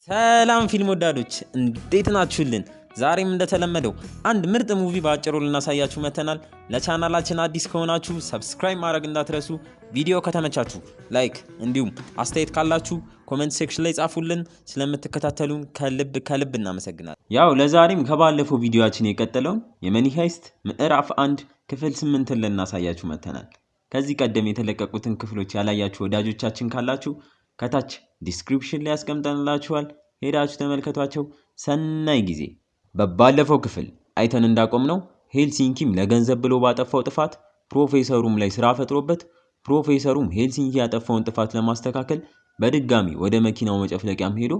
ሰላም ፊልም ወዳዶች እንዴት ናችሁልን? ዛሬም እንደተለመደው አንድ ምርጥ ሙቪ በአጭሩ ልናሳያችሁ መተናል። ለቻናላችን አዲስ ከሆናችሁ ሰብስክራይብ ማድረግ እንዳትረሱ። ቪዲዮ ከተመቻችሁ ላይክ፣ እንዲሁም አስተያየት ካላችሁ ኮሜንት ሴክሽን ላይ ጻፉልን። ስለምትከታተሉን ከልብ እናመሰግናለን። ያው ለዛሬም ከባለፈው ቪዲዮአችን የቀጠለውን የመኒ ሃይስት ምዕራፍ 1 ክፍል 8ን ልናሳያችሁ መተናል። ከዚህ ቀደም የተለቀቁትን ክፍሎች ያላያችሁ ወዳጆቻችን ካላችሁ ከታች ዲስክሪፕሽን ላይ ያስቀምጠንላችኋል። ሄዳችሁ ተመልከቷቸው። ሰናይ ጊዜ። በባለፈው ክፍል አይተን እንዳቆምነው ሄልሲንኪም ለገንዘብ ብሎ ባጠፋው ጥፋት ፕሮፌሰሩም ላይ ስራ ፈጥሮበት ፕሮፌሰሩም ሄልሲንኪ ያጠፋውን ጥፋት ለማስተካከል በድጋሚ ወደ መኪናው መጨፍለቂያም ሄዶ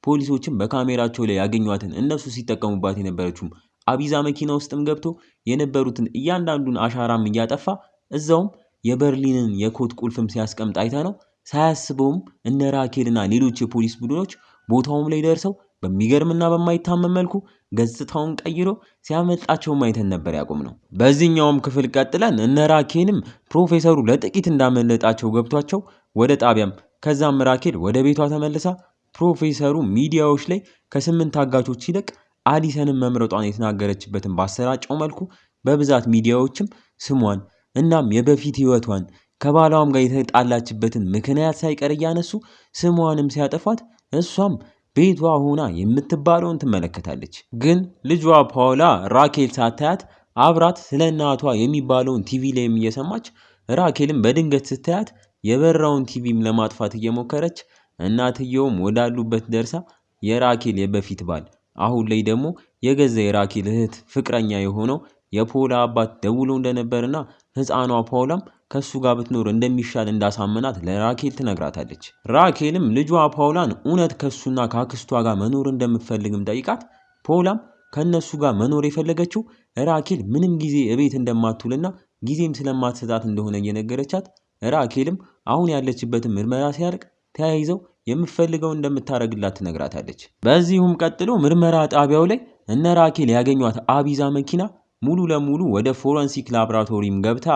ፖሊሶችም በካሜራቸው ላይ ያገኟትን እነሱ ሲጠቀሙባት የነበረችው አቢዛ መኪና ውስጥም ገብቶ የነበሩትን እያንዳንዱን አሻራም እያጠፋ እዛውም የበርሊንን የኮት ቁልፍም ሲያስቀምጥ አይተነው ሳያስበውም እነ ራኬልና ሌሎች የፖሊስ ቡድኖች ቦታውም ላይ ደርሰው በሚገርምና በማይታመን መልኩ ገጽታውን ቀይሮ ሲያመልጣቸው ማይተን ነበር ያቆምነው። በዚህኛውም ክፍል ቀጥለን እነ ራኬልም ፕሮፌሰሩ ለጥቂት እንዳመለጣቸው ገብቷቸው ወደ ጣቢያም ከዛም ራኬል ወደ ቤቷ ተመልሳ ፕሮፌሰሩ ሚዲያዎች ላይ ከ8 ታጋቾች ይልቅ አሊሰንን መምረጧን የተናገረችበትን ባሰራጨው መልኩ በብዛት ሚዲያዎችም ስሟን እናም የበፊት ህይወቷን ከባሏም ጋር የተጣላችበትን ምክንያት ሳይቀር እያነሱ ስሟንም ሲያጠፋት እሷም ቤቷ ሆና የምትባለውን ትመለከታለች። ግን ልጇ ፓውላ ራኬል ሳታያት አብራት ስለ እናቷ የሚባለውን ቲቪ ላይም እየሰማች ራኬልም በድንገት ስታያት የበራውን ቲቪም ለማጥፋት እየሞከረች እናትየውም ወዳሉበት ደርሳ የራኬል የበፊት ባል አሁን ላይ ደግሞ የገዛ የራኬል እህት ፍቅረኛ የሆነው የፖላ አባት ደውሎ እንደነበርና ህፃኗ ፓውላም ከሱ ጋር ብትኖር እንደሚሻል እንዳሳመናት ለራኬል ትነግራታለች። ራኬልም ልጇ ፓውላን እውነት ከሱና ካክስቷ ጋር መኖር እንደምትፈልግም ጠይቃት ፓውላም ከነሱ ጋር መኖር የፈለገችው ራኬል ምንም ጊዜ እቤት እንደማትውልና ጊዜም ስለማትሰጣት እንደሆነ እየነገረቻት ራኬልም አሁን ያለችበትን ምርመራ ሲያልቅ ተያይዘው የምትፈልገው እንደምታረግላት ትነግራታለች። በዚሁም ቀጥሎ ምርመራ ጣቢያው ላይ እነ ራኬል ያገኟት አቢዛ መኪና ሙሉ ለሙሉ ወደ ፎረንሲክ ላብራቶሪም ገብታ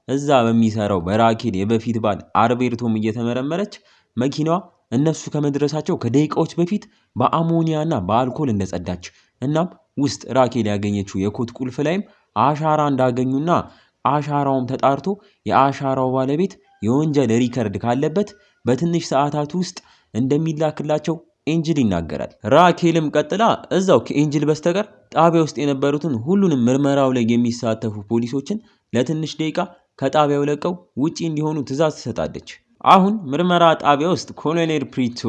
እዛ በሚሰራው በራኬል የበፊት ባል አርቤርቶም እየተመረመረች መኪናዋ እነሱ ከመድረሳቸው ከደቂቃዎች በፊት በአሞኒያና በአልኮል እንደጸዳች እናም ውስጥ ራኬል ያገኘችው የኮት ቁልፍ ላይም አሻራ እንዳገኙና አሻራውም ተጣርቶ የአሻራው ባለቤት የወንጀል ሪከርድ ካለበት በትንሽ ሰዓታት ውስጥ እንደሚላክላቸው ኤንጅል ይናገራል። ራኬልም ቀጥላ እዛው ከኤንጅል በስተቀር ጣቢያ ውስጥ የነበሩትን ሁሉንም ምርመራው ላይ የሚሳተፉ ፖሊሶችን ለትንሽ ደቂቃ ከጣቢያው ለቀው ውጪ እንዲሆኑ ትዕዛዝ ትሰጣለች። አሁን ምርመራ ጣቢያ ውስጥ ኮሎኔል ፕሪቶ፣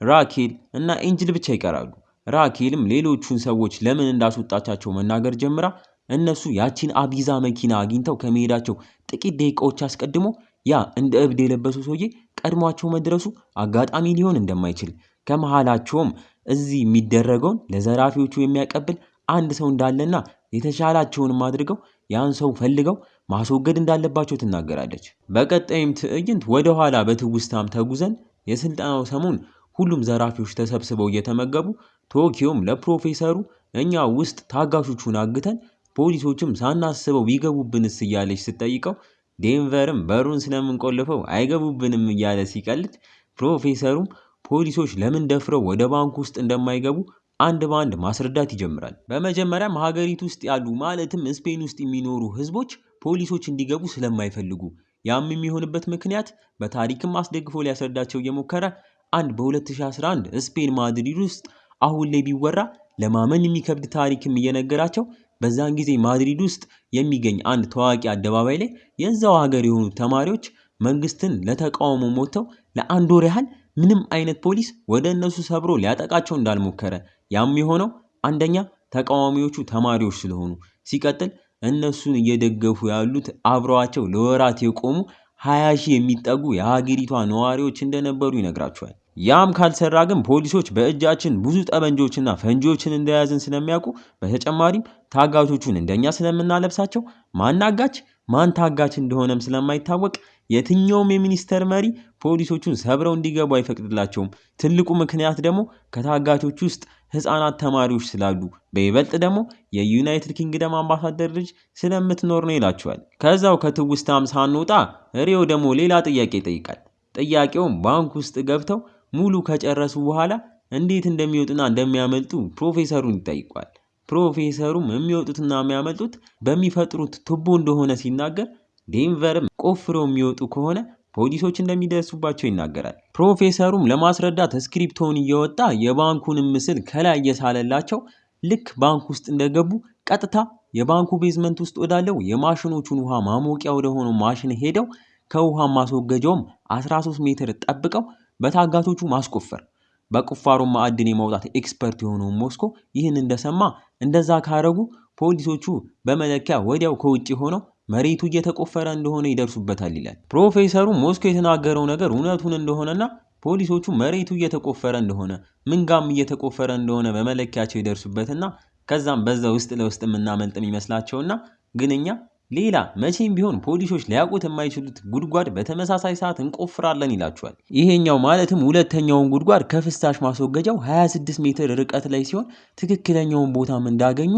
ራኬል እና ኤንጅል ብቻ ይቀራሉ። ራኬልም ሌሎቹን ሰዎች ለምን እንዳስወጣቻቸው መናገር ጀምራ እነሱ ያቺን አቢዛ መኪና አግኝተው ከመሄዳቸው ጥቂት ደቂቃዎች አስቀድሞ ያ እንደ እብድ የለበሱ ሰውዬ ቀድሟቸው መድረሱ አጋጣሚ ሊሆን እንደማይችል ከመሃላቸውም እዚህ የሚደረገውን ለዘራፊዎቹ የሚያቀብል አንድ ሰው እንዳለና የተሻላቸውንም አድርገው ያን ሰው ፈልገው ማስወገድ እንዳለባቸው ትናገራለች። በቀጣይም ትዕይንት ወደ ኋላ በትውስታም ተጉዘን የስልጠናው ሰሞን ሁሉም ዘራፊዎች ተሰብስበው እየተመገቡ ቶኪዮም ለፕሮፌሰሩ እኛ ውስጥ ታጋሾቹን አግተን ፖሊሶችም ሳናስበው ቢገቡብንስ እያለች ስትጠይቀው ዴንቨርም በሩን ስለምንቆልፈው አይገቡብንም እያለ ሲቀልድ ፕሮፌሰሩም ፖሊሶች ለምን ደፍረው ወደ ባንክ ውስጥ እንደማይገቡ አንድ ባንድ ማስረዳት ይጀምራል። በመጀመሪያም ሀገሪቱ ውስጥ ያሉ ማለትም ስፔን ውስጥ የሚኖሩ ህዝቦች ፖሊሶች እንዲገቡ ስለማይፈልጉ ያም የሚሆንበት ምክንያት በታሪክም አስደግፎ ሊያስረዳቸው እየሞከረ አንድ በ2011 ስፔን ማድሪድ ውስጥ አሁን ላይ ቢወራ ለማመን የሚከብድ ታሪክም እየነገራቸው በዛን ጊዜ ማድሪድ ውስጥ የሚገኝ አንድ ታዋቂ አደባባይ ላይ የዛው ሀገር የሆኑ ተማሪዎች መንግስትን ለተቃውሞ ሞተው ለአንድ ወር ያህል ምንም አይነት ፖሊስ ወደ እነሱ ሰብሮ ሊያጠቃቸው እንዳልሞከረ ያም የሆነው አንደኛ ተቃዋሚዎቹ ተማሪዎች ስለሆኑ ሲቀጥል እነሱን እየደገፉ ያሉት አብረዋቸው ለወራት የቆሙ 20 ሺህ የሚጠጉ የሀገሪቷ ነዋሪዎች እንደነበሩ ይነግራቸዋል። ያም ካልሰራ ግን ፖሊሶች በእጃችን ብዙ ጠመንጆችና ፈንጂዎችን እንደያዝን ስለሚያውቁ በተጨማሪም ታጋቾቹን እንደኛ ስለምናለብሳቸው ማናጋች ማን ታጋች እንደሆነም ስለማይታወቅ የትኛውም የሚኒስተር መሪ ፖሊሶቹን ሰብረው እንዲገቡ አይፈቅድላቸውም። ትልቁ ምክንያት ደግሞ ከታጋቾቹ ውስጥ ህፃናት ተማሪዎች ስላሉ በይበልጥ ደግሞ የዩናይትድ ኪንግደም አምባሳደር ልጅ ስለምትኖር ነው ይላቸዋል። ከዛው ከትውስታም ሳንወጣ ሪዮ ደግሞ ሌላ ጥያቄ ይጠይቃል። ጥያቄውም ባንክ ውስጥ ገብተው ሙሉ ከጨረሱ በኋላ እንዴት እንደሚወጡና እንደሚያመልጡ ፕሮፌሰሩን ይጠይቋል። ፕሮፌሰሩም የሚወጡትና የሚያመልጡት በሚፈጥሩት ቱቦ እንደሆነ ሲናገር ዴንቨርም ቆፍረው የሚወጡ ከሆነ ፖሊሶች እንደሚደርሱባቸው ይናገራል። ፕሮፌሰሩም ለማስረዳት ስክሪፕቶን እየወጣ የባንኩን ምስል ከላይ እየሳለላቸው ልክ ባንክ ውስጥ እንደገቡ ቀጥታ የባንኩ ቤዝመንት ውስጥ ወዳለው የማሽኖቹን ውሃ ማሞቂያ ወደሆነው ማሽን ሄደው ከውሃ ማስወገጃውም 13 ሜትር ጠብቀው በታጋቾቹ ማስቆፈር። በቁፋሮ ማዕድን የማውጣት ኤክስፐርት የሆነው ሞስኮ ይህን እንደሰማ እንደዛ ካረጉ ፖሊሶቹ በመለኪያ ወዲያው ከውጭ ሆነው መሬቱ እየተቆፈረ እንደሆነ ይደርሱበታል ይላል። ፕሮፌሰሩ ሞስኮ የተናገረው ነገር እውነቱን እንደሆነና ፖሊሶቹ መሬቱ እየተቆፈረ እንደሆነ ምንጋም እየተቆፈረ እንደሆነ በመለኪያቸው ይደርሱበትና ከዛም በዛ ውስጥ ለውስጥ የምናመልጥም ይመስላቸውና ግን እኛ ሌላ መቼም ቢሆን ፖሊሶች ሊያውቁት የማይችሉት ጉድጓድ በተመሳሳይ ሰዓት እንቆፍራለን ይላቸዋል። ይሄኛው ማለትም ሁለተኛውን ጉድጓድ ከፍሳሽ ማስወገጃው 26 ሜትር ርቀት ላይ ሲሆን ትክክለኛውን ቦታም እንዳገኙ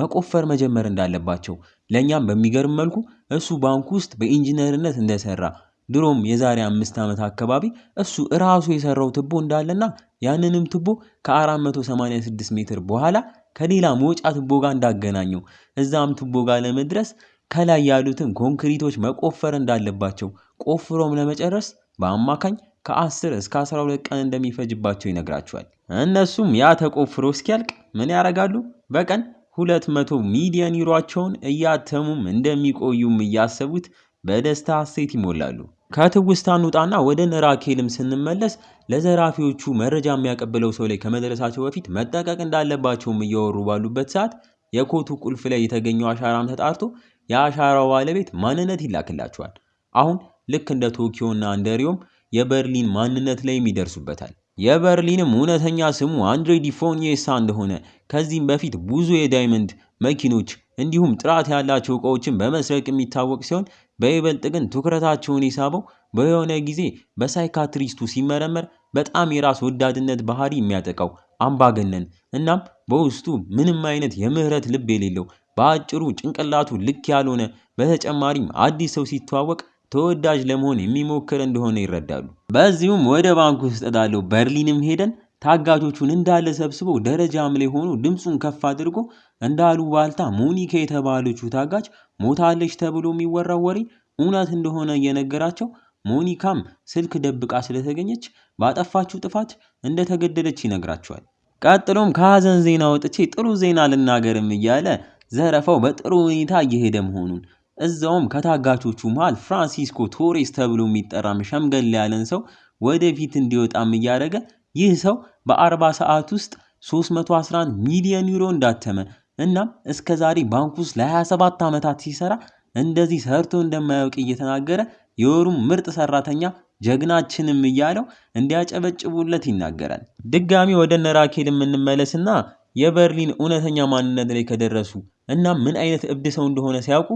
መቆፈር መጀመር እንዳለባቸው ለኛም በሚገርም መልኩ እሱ ባንክ ውስጥ በኢንጂነርነት እንደሰራ ድሮም የዛሬ 5 ዓመት አካባቢ እሱ ራሱ የሰራው ቱቦ እንዳለና ያንንም ቱቦ ከ486 ሜትር በኋላ ከሌላ መውጫ ቱቦ ጋር እንዳገናኘው እዛም ቱቦ ጋር ለመድረስ ከላይ ያሉትን ኮንክሪቶች መቆፈር እንዳለባቸው ቆፍሮም ለመጨረስ በአማካኝ ከ10 እስከ 12 ቀን እንደሚፈጅባቸው ይነግራቸዋል። እነሱም ያ ተቆፍሮ እስኪያልቅ ምን ያደርጋሉ? በቀን 200 ሚሊዮን ዩሮአቸውን እያተሙም እንደሚቆዩም እያሰቡት በደስታ ሐሴት ይሞላሉ። ከትውስታ እንውጣና ወደ ራኬልም ስንመለስ ለዘራፊዎቹ መረጃ የሚያቀብለው ሰው ላይ ከመድረሳቸው በፊት መጠንቀቅ እንዳለባቸውም እያወሩ ባሉበት ሰዓት የኮቱ ቁልፍ ላይ የተገኘው አሻራም ተጣርቶ የአሻራው ባለቤት ማንነት ይላክላቸዋል። አሁን ልክ እንደ ቶኪዮና እንደ ሪዮም የበርሊን ማንነት ላይም ይደርሱበታል። የበርሊንም እውነተኛ ስሙ አንድሬ ዲፎኒየሳ እንደሆነ ከዚህም በፊት ብዙ የዳይመንድ መኪኖች እንዲሁም ጥራት ያላቸው እቃዎችን በመስረቅ የሚታወቅ ሲሆን በይበልጥ ግን ትኩረታቸውን የሳበው በሆነ ጊዜ በሳይካትሪስቱ ሲመረመር በጣም የራስ ወዳድነት ባህሪ የሚያጠቃው አምባገነን እናም በውስጡ ምንም አይነት የምህረት ልብ የሌለው በአጭሩ ጭንቅላቱ ልክ ያልሆነ በተጨማሪም አዲስ ሰው ሲተዋወቅ ተወዳጅ ለመሆን የሚሞክር እንደሆነ ይረዳሉ። በዚሁም ወደ ባንኩ ውስጥ ወዳለው በርሊንም ሄደን ታጋቾቹን እንዳለ ሰብስበው ደረጃም ላይ ሆኖ ድምፁን ከፍ አድርጎ እንዳሉ ባልታ ሞኒካ የተባለችው ታጋች ሞታለች ተብሎ የሚወራው ወሬ እውነት እንደሆነ እየነገራቸው ሞኒካም ስልክ ደብቃ ስለተገኘች ባጠፋችው ጥፋት እንደተገደለች ይነግራቸዋል። ቀጥሎም ከሀዘን ዜና ወጥቼ ጥሩ ዜና ልናገርም እያለ ዘረፋው በጥሩ ሁኔታ እየሄደ መሆኑን እዛውም ከታጋቾቹ መሃል ፍራንሲስኮ ቶሬስ ተብሎ የሚጠራም ሸምገል ያለን ሰው ወደፊት እንዲወጣም እያደረገ ይህ ሰው በ40 ሰዓት ውስጥ 311 ሚሊዮን ዩሮ እንዳተመ እናም እስከዛሬ ባንክ ውስጥ ለ27 ዓመታት ሲሰራ እንደዚህ ሰርቶ እንደማያውቅ እየተናገረ የወሩም ምርጥ ሰራተኛ ጀግናችንም እያለው እንዲያጨበጭቡለት ይናገራል። ድጋሚ ወደ ራኬል የምንመለስና የበርሊን እውነተኛ ማንነት ላይ ከደረሱ እና ምን አይነት እብድ ሰው እንደሆነ ሲያውቁ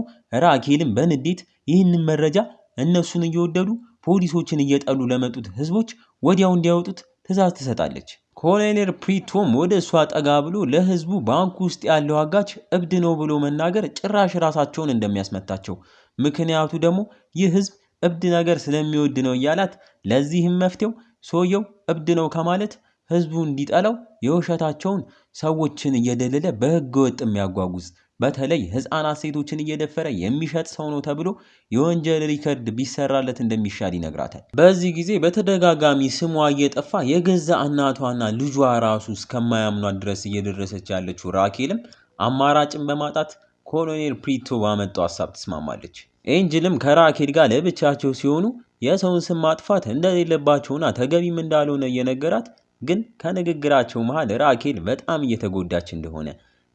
ራኬልም በንዴት ይህንን መረጃ እነሱን እየወደዱ ፖሊሶችን እየጠሉ ለመጡት ህዝቦች ወዲያው እንዲያወጡት ትዕዛዝ ትሰጣለች። ኮሎኔል ፕሪቶም ወደ እሷ ጠጋ ብሎ ለህዝቡ ባንኩ ውስጥ ያለው አጋች እብድ ነው ብሎ መናገር ጭራሽ ራሳቸውን እንደሚያስመታቸው ምክንያቱ ደግሞ ይህ ህዝብ እብድ ነገር ስለሚወድ ነው እያላት ለዚህም መፍትሄው ሰውየው እብድ ነው ከማለት ህዝቡ እንዲጠላው የውሸታቸውን ሰዎችን እየደለለ በህገ ወጥ የሚያጓጉዝ በተለይ ህፃናት ሴቶችን እየደፈረ የሚሸጥ ሰው ነው ተብሎ የወንጀል ሪከርድ ቢሰራለት እንደሚሻል ይነግራታል። በዚህ ጊዜ በተደጋጋሚ ስሟ እየጠፋ የገዛ እናቷና ልጇ ራሱ እስከማያምኗት ድረስ እየደረሰች ያለችው ራኬልም አማራጭን በማጣት ኮሎኔል ፕሪቶ ባመጣው ሀሳብ ትስማማለች። ኤንጅልም ከራኬል ጋር ለብቻቸው ሲሆኑ የሰውን ስም ማጥፋት እንደሌለባቸውና ተገቢም እንዳልሆነ እየነገራት ግን ከንግግራቸው መሃል ራኬል በጣም እየተጎዳች እንደሆነ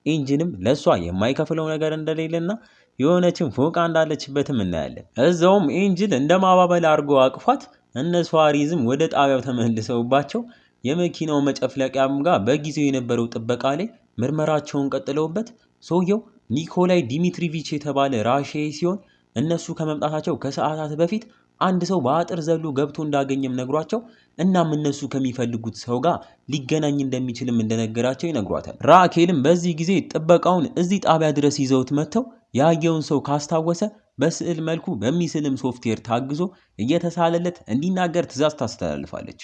ኤንጅልም ለሷ የማይከፍለው ነገር እንደሌለና የሆነችን ፎቃ እንዳለችበትም እናያለን። እዛውም ኤንጅል እንደማባበል አድርጎ አቅፏት እነሱ አሪዝም ወደ ጣቢያው ተመልሰውባቸው የመኪናው መጨፍለቂያም ጋር በጊዜው የነበረው ጥበቃ ላይ ምርመራቸውን ቀጥለውበት ሰውየው ኒኮላይ ዲሚትሪቪች የተባለ ራሺያዊ ሲሆን እነሱ ከመምጣታቸው ከሰዓታት በፊት አንድ ሰው በአጥር ዘሎ ገብቶ እንዳገኘም ነግሯቸው እናም እነሱ ከሚፈልጉት ሰው ጋር ሊገናኝ እንደሚችልም እንደነገራቸው ይነግሯታል። ራኬልም በዚህ ጊዜ ጥበቃውን እዚህ ጣቢያ ድረስ ይዘውት መጥተው ያየውን ሰው ካስታወሰ በስዕል መልኩ በሚስልም ሶፍትዌር ታግዞ እየተሳለለት እንዲናገር ትዕዛዝ ታስተላልፋለች።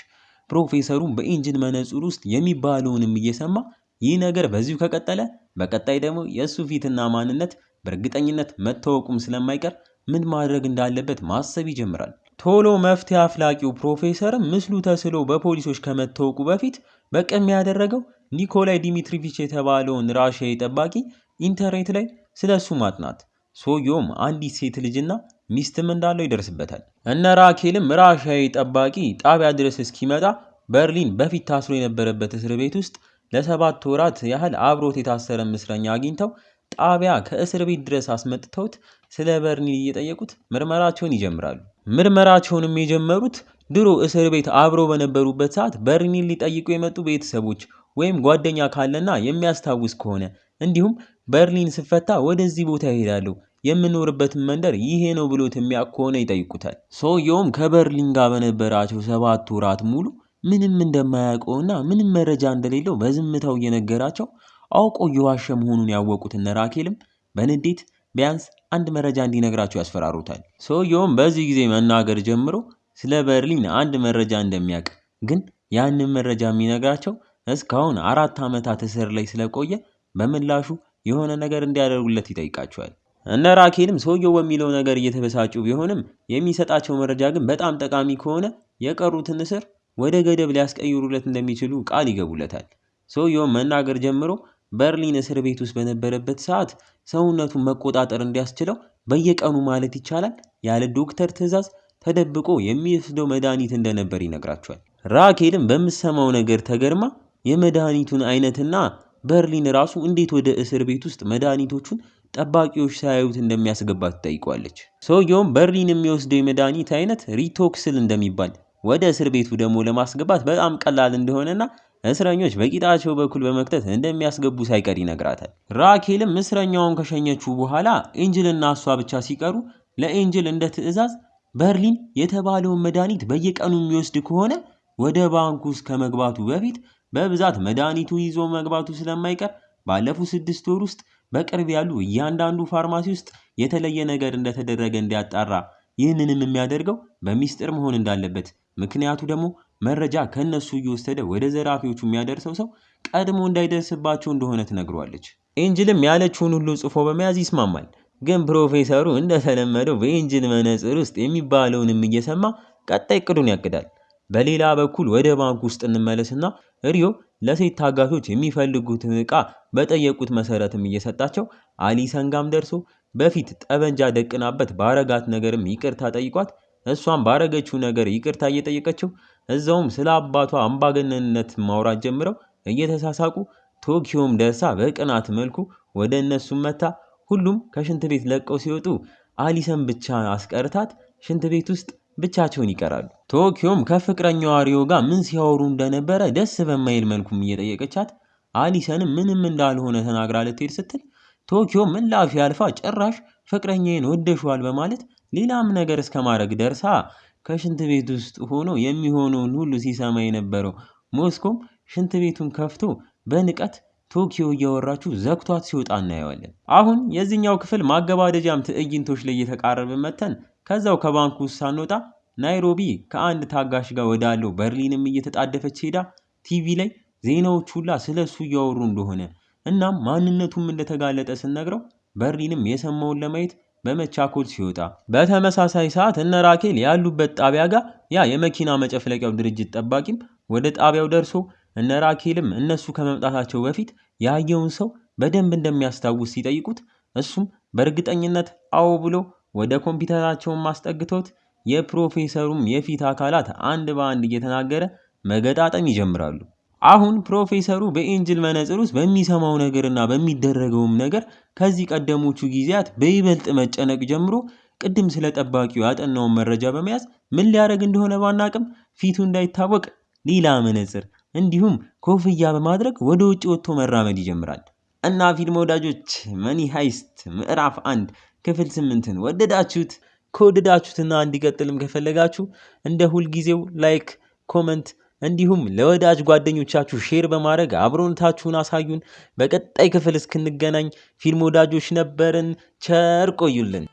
ፕሮፌሰሩም በኤንጅል መነጽር ውስጥ የሚባለውንም እየሰማ ይህ ነገር በዚሁ ከቀጠለ በቀጣይ ደግሞ የእሱ ፊትና ማንነት በእርግጠኝነት መታወቁም ስለማይቀር ምን ማድረግ እንዳለበት ማሰብ ይጀምራል። ቶሎ መፍትሄ አፍላቂው ፕሮፌሰርም ምስሉ ተስሎ በፖሊሶች ከመታወቁ በፊት በቀም ያደረገው ኒኮላይ ዲሚትሪቪች የተባለውን ራሽያዊ ጠባቂ ኢንተርኔት ላይ ስለሱ ማጥናት። ሰውየውም አንዲት ሴት ልጅና ሚስትም እንዳለው ይደርስበታል። እነ ራኬልም ራሽያዊ ጠባቂ ጣቢያ ድረስ እስኪመጣ በርሊን በፊት ታስሮ የነበረበት እስር ቤት ውስጥ ለ7 ወራት ያህል አብሮት የታሰረ እስረኛ አግኝተው ጣቢያ ከእስር ቤት ድረስ አስመጥተውት ስለ በርሊን እየጠየቁት ምርመራቸውን ይጀምራሉ። ምርመራቸውንም የጀመሩት ድሮ እስር ቤት አብረው በነበሩበት ሰዓት በርሊን ሊጠይቁ የመጡ ቤተሰቦች ወይም ጓደኛ ካለና የሚያስታውስ ከሆነ እንዲሁም በርሊን ስፈታ ወደዚህ ቦታ ይሄዳሉ የምኖርበትን መንደር ይሄ ነው ብሎት የሚያውቅ ከሆነ ይጠይቁታል። ሰውየውም ከበርሊን ጋር በነበራቸው 7 ወራት ሙሉ ምንም እንደማያውቀውና ምንም መረጃ እንደሌለው በዝምታው እየነገራቸው አውቆ እየዋሸ መሆኑን ያወቁት እነ ራኬልም በንዴት ቢያንስ አንድ መረጃ እንዲነግራቸው ያስፈራሩታል። ሰውየውም በዚህ ጊዜ መናገር ጀምሮ ስለ በርሊን አንድ መረጃ እንደሚያውቅ ግን ያንን መረጃ የሚነግራቸው እስካሁን 4 ዓመታት እስር ላይ ስለቆየ በምላሹ የሆነ ነገር እንዲያደርጉለት ይጠይቃቸዋል። እነ ራኬልም ሰውየው በሚለው ነገር እየተበሳጩ ቢሆንም የሚሰጣቸው መረጃ ግን በጣም ጠቃሚ ከሆነ የቀሩትን እስር ወደ ገደብ ሊያስቀይሩለት እንደሚችሉ ቃል ይገቡለታል። ሰውየውም መናገር ጀምሮ በርሊን እስር ቤት ውስጥ በነበረበት ሰዓት ሰውነቱን መቆጣጠር እንዲያስችለው በየቀኑ ማለት ይቻላል ያለ ዶክተር ትዕዛዝ ተደብቆ የሚወስደው መድኃኒት እንደነበር ይነግራቸዋል። ራኬልም በምሰማው ነገር ተገርማ የመድኃኒቱን አይነትና በርሊን ራሱ እንዴት ወደ እስር ቤት ውስጥ መድኃኒቶቹን ጠባቂዎች ሳያዩት እንደሚያስገባት ትጠይቀዋለች። ሰውየውም በርሊን የሚወስደው የመድኃኒት አይነት ሪቶክስል እንደሚባል ወደ እስር ቤቱ ደግሞ ለማስገባት በጣም ቀላል እንደሆነና እስረኞች በቂጣቸው በኩል በመክተት እንደሚያስገቡ ሳይቀር ይነግራታል። ራኬልም እስረኛውን ከሸኘችው በኋላ ኤንጅልና እሷ ብቻ ሲቀሩ ለኤንጅል እንደ ትዕዛዝ በርሊን የተባለውን መድኃኒት በየቀኑ የሚወስድ ከሆነ ወደ ባንኩ ውስጥ ከመግባቱ በፊት በብዛት መድኃኒቱ ይዞ መግባቱ ስለማይቀር ባለፉት 6 ወር ውስጥ በቅርብ ያሉ እያንዳንዱ ፋርማሲ ውስጥ የተለየ ነገር እንደተደረገ እንዲያጣራ፣ ይህንንም የሚያደርገው በሚስጥር መሆን እንዳለበት፣ ምክንያቱ ደግሞ መረጃ ከነሱ እየወሰደ ወደ ዘራፊዎቹ የሚያደርሰው ሰው ቀድሞ እንዳይደርስባቸው እንደሆነ ትነግሯለች። ኤንጅልም ያለችውን ሁሉ ጽፎ በመያዝ ይስማማል። ግን ፕሮፌሰሩ እንደተለመደው በኤንጅል መነጽር ውስጥ የሚባለውንም እየሰማ ቀጣይ እቅዱን ያቅዳል። በሌላ በኩል ወደ ባንክ ውስጥ እንመለስና ሪዮ ለሴት ታጋቾች የሚፈልጉትን ዕቃ በጠየቁት መሰረትም እየሰጣቸው አሊሰን ጋም ደርሶ በፊት ጠበንጃ ደቅናበት ባረጋት ነገርም ይቅርታ ጠይቋት እሷም ባረገችው ነገር ይቅርታ እየጠየቀችው እዛውም ስለ አባቷ አምባገነንነት ማውራት ጀምረው እየተሳሳቁ ቶኪዮም ደርሳ በቅናት መልኩ ወደ እነሱም መታ ሁሉም ከሽንት ቤት ለቀው ሲወጡ አሊሰን ብቻ አስቀርታት ሽንት ቤት ውስጥ ብቻቸውን ይቀራሉ። ቶኪዮም ከፍቅረኛዋ ሪዮ ጋር ምን ሲያወሩ እንደነበረ ደስ በማይል መልኩም እየጠየቀቻት አሊሰንም ምንም እንዳልሆነ ተናግራ ልትሄድ ስትል ቶኪዮም ምላፊ አልፋ ጭራሽ ፍቅረኛዬን ወደሽዋል በማለት ሌላም ነገር እስከማድረግ ደርሳ ከሽንት ቤት ውስጥ ሆኖ የሚሆነውን ሁሉ ሲሰማ የነበረው ሞስኮም ሽንት ቤቱን ከፍቶ በንቀት ቶኪዮ እያወራችሁ ዘግቷት ሲወጣ እናየዋለን። አሁን የዚህኛው ክፍል ማገባደጃም ትዕይንቶች ላይ እየተቃረብን መተን ከዛው ከባንኩ ውስጥ ሳንወጣ ናይሮቢ ከአንድ ታጋሽ ጋር ወዳለው በርሊንም እየተጣደፈች ሄዳ ቲቪ ላይ ዜናዎች ሁላ ስለሱ እያወሩ እንደሆነ እናም ማንነቱም እንደተጋለጠ ስነግረው በርሊንም የሰማውን ለማየት በመቻኮል ሲወጣ በተመሳሳይ ሰዓት እነ ራኬል ያሉበት ጣቢያ ጋር ያ የመኪና መጨፍለቂያው ድርጅት ጠባቂም ወደ ጣቢያው ደርሶ እነ ራኬልም እነሱ ከመምጣታቸው በፊት ያየውን ሰው በደንብ እንደሚያስታውስ ሲጠይቁት እሱም በእርግጠኝነት አዎ ብሎ ወደ ኮምፒውተራቸውን ማስጠግቶት የፕሮፌሰሩም የፊት አካላት አንድ በአንድ እየተናገረ መገጣጠም ይጀምራሉ። አሁን ፕሮፌሰሩ በኤንጅል መነጽር ውስጥ በሚሰማው ነገርና በሚደረገውም ነገር ከዚህ ቀደሞቹ ጊዜያት በይበልጥ መጨነቅ ጀምሮ ቅድም ስለ ጠባቂው ያጠናውን መረጃ በመያዝ ምን ሊያደርግ እንደሆነ ባናቅም ፊቱ እንዳይታወቅ ሌላ መነጽር እንዲሁም ኮፍያ በማድረግ ወደ ውጭ ወጥቶ መራመድ ይጀምራል። እና ፊልም ወዳጆች መኒ ሃይስት ምዕራፍ 1 ክፍል 8ን ወደዳችሁት? ከወደዳችሁትና እንዲቀጥልም ከፈለጋችሁ እንደ ሁልጊዜው ላይክ፣ ኮመንት እንዲሁም ለወዳጅ ጓደኞቻችሁ ሼር በማድረግ አብሮነታችሁን አሳዩን። በቀጣይ ክፍል እስክንገናኝ ፊልም ወዳጆች ነበርን። ቸር ቆዩልን።